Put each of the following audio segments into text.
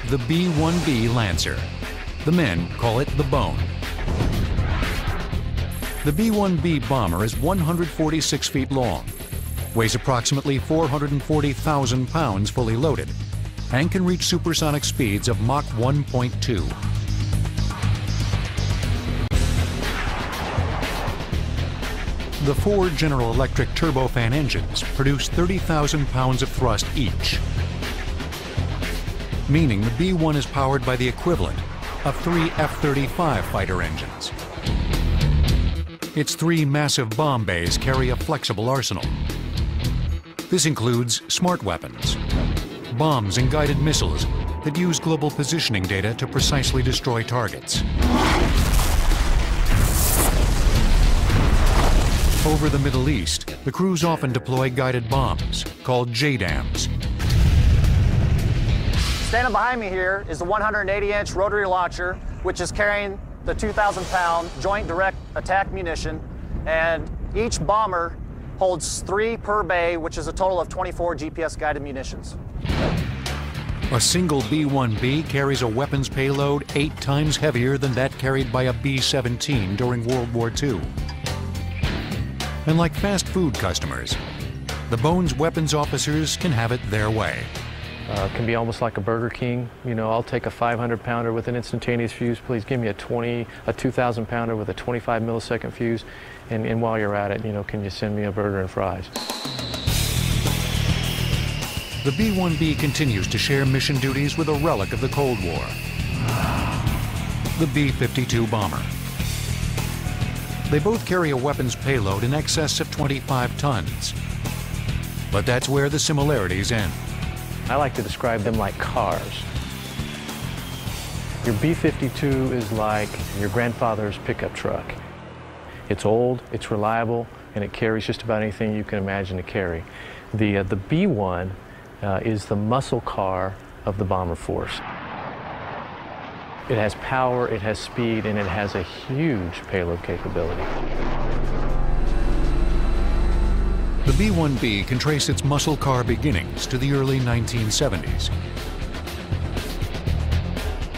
the B-1B Lancer. The men call it the Bone. The B-1B bomber is 146 feet long, weighs approximately 440,000 pounds fully loaded, and can reach supersonic speeds of Mach 1.2. The four General Electric turbofan engines produce 30,000 pounds of thrust each, meaning the B-1 is powered by the equivalent of 3 F-35 fighter engines. Its 3 massive bomb bays carry a flexible arsenal. This includes smart weapons, bombs and guided missiles that use global positioning data to precisely destroy targets. Over the Middle East, the crews often deploy guided bombs, called JDAMs. Standing behind me here is the 180-inch rotary launcher, which is carrying the 2,000-pound Joint Direct Attack munition, and each bomber holds 3 per bay, which is a total of 24 GPS-guided munitions. A single B-1B carries a weapons payload 8 times heavier than that carried by a B-17 during World War II. And like fast food customers, the Bone's weapons officers can have it their way. It can be almost like a Burger King. You know, I'll take a 500-pounder with an instantaneous fuse. Please give me a 2,000-pounder with a 25-millisecond fuse. And while you're at it, you know, can you send me a burger and fries? The B-1B continues to share mission duties with a relic of the Cold War, the B-52 bomber. They both carry a weapons payload in excess of 25 tons. But that's where the similarities end. I like to describe them like cars. Your B-52 is like your grandfather's pickup truck. It's old, it's reliable, and it carries just about anything you can imagine to carry. The B-1 is the muscle car of the bomber force. It has power, it has speed, and it has a huge payload capability. The B-1B can trace its muscle car beginnings to the early 1970s.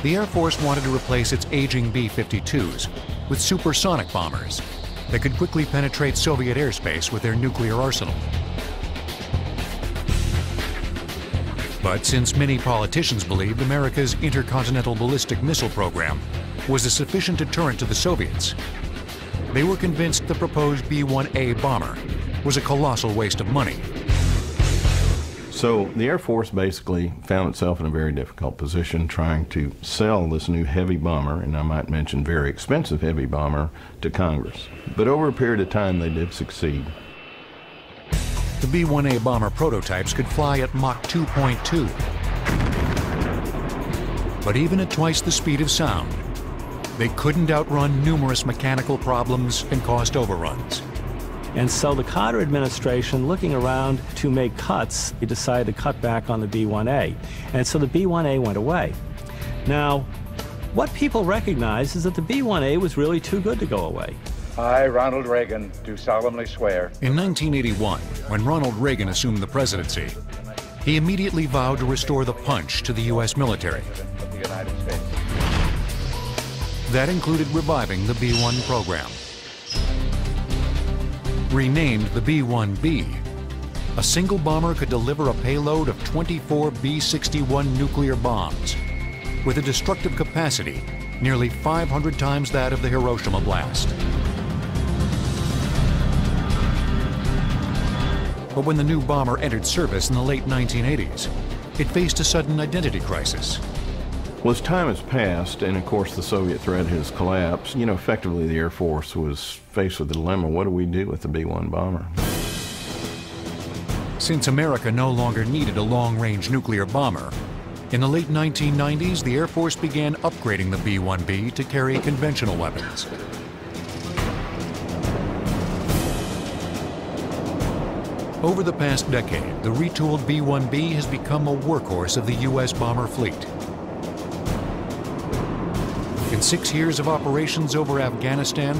The Air Force wanted to replace its aging B-52s with supersonic bombers that could quickly penetrate Soviet airspace with their nuclear arsenal. But since many politicians believed America's intercontinental ballistic missile program was a sufficient deterrent to the Soviets, they were convinced the proposed B-1A bomber was a colossal waste of money. So the Air Force basically found itself in a very difficult position trying to sell this new heavy bomber, and I might mention very expensive heavy bomber, to Congress. But over a period of time they did succeed. The B-1A bomber prototypes could fly at Mach 2.2. But even at twice the speed of sound, they couldn't outrun numerous mechanical problems and cost overruns. And so the Carter administration, looking around to make cuts, they decided to cut back on the B-1A. And so the B-1A went away. Now, what people recognize is that the B-1A was really too good to go away. I, Ronald Reagan, do solemnly swear. In 1981, when Ronald Reagan assumed the presidency, he immediately vowed to restore the punch to the U.S. military. Of the United States. That included reviving the B-1 program. Renamed the B-1B, a single bomber could deliver a payload of 24 B-61 nuclear bombs with a destructive capacity nearly 500 times that of the Hiroshima blast. But when the new bomber entered service in the late 1980s, it faced a sudden identity crisis. Well, as time has passed, and of course the Soviet threat has collapsed, you know, effectively the Air Force was faced with the dilemma, what do we do with the B-1 bomber? Since America no longer needed a long-range nuclear bomber, in the late 1990s, the Air Force began upgrading the B-1B to carry conventional weapons. Over the past decade, the retooled B-1B has become a workhorse of the U.S. bomber fleet. In 6 years of operations over Afghanistan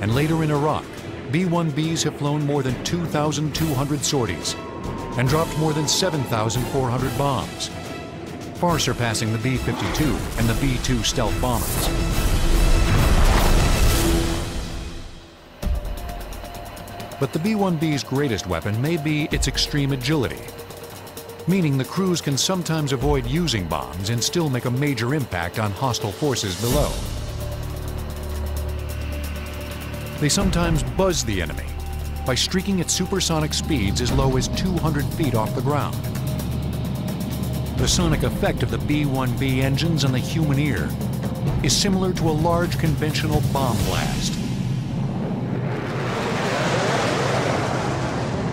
and later in Iraq, B-1Bs have flown more than 2,200 sorties and dropped more than 7,400 bombs. far surpassing the B-52 and the B-2 stealth bombers. But the B-1B's greatest weapon may be its extreme agility, meaning the crews can sometimes avoid using bombs and still make a major impact on hostile forces below. They sometimes buzz the enemy by streaking at supersonic speeds as low as 200 feet off the ground. The sonic effect of the B-1B engines on the human ear is similar to a large conventional bomb blast.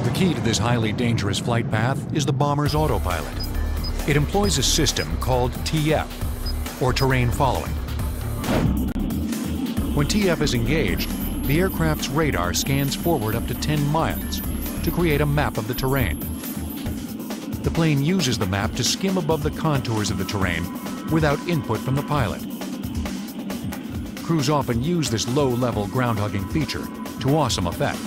The key to this highly dangerous flight path is the bomber's autopilot. It employs a system called TF, or terrain following. When TF is engaged, the aircraft's radar scans forward up to 10 miles to create a map of the terrain. The plane uses the map to skim above the contours of the terrain without input from the pilot. Crews often use this low-level ground-hugging feature to awesome effect.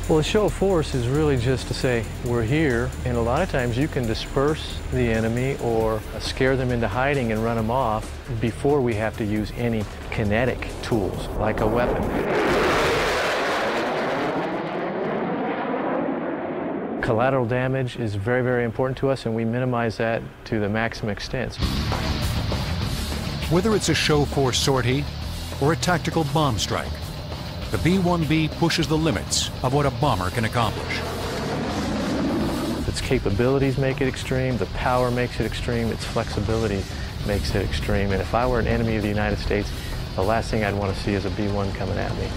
Well, a show of force is really just to say, we're here, and a lot of times you can disperse the enemy or scare them into hiding and run them off before we have to use any kinetic tools, like a weapon. Collateral damage is very, very important to us, and we minimize that to the maximum extent. Whether it's a show force sortie or a tactical bomb strike, the B-1B pushes the limits of what a bomber can accomplish. Its capabilities make it extreme, the power makes it extreme, its flexibility makes it extreme. And if I were an enemy of the United States, the last thing I'd want to see is a B-1 coming at me.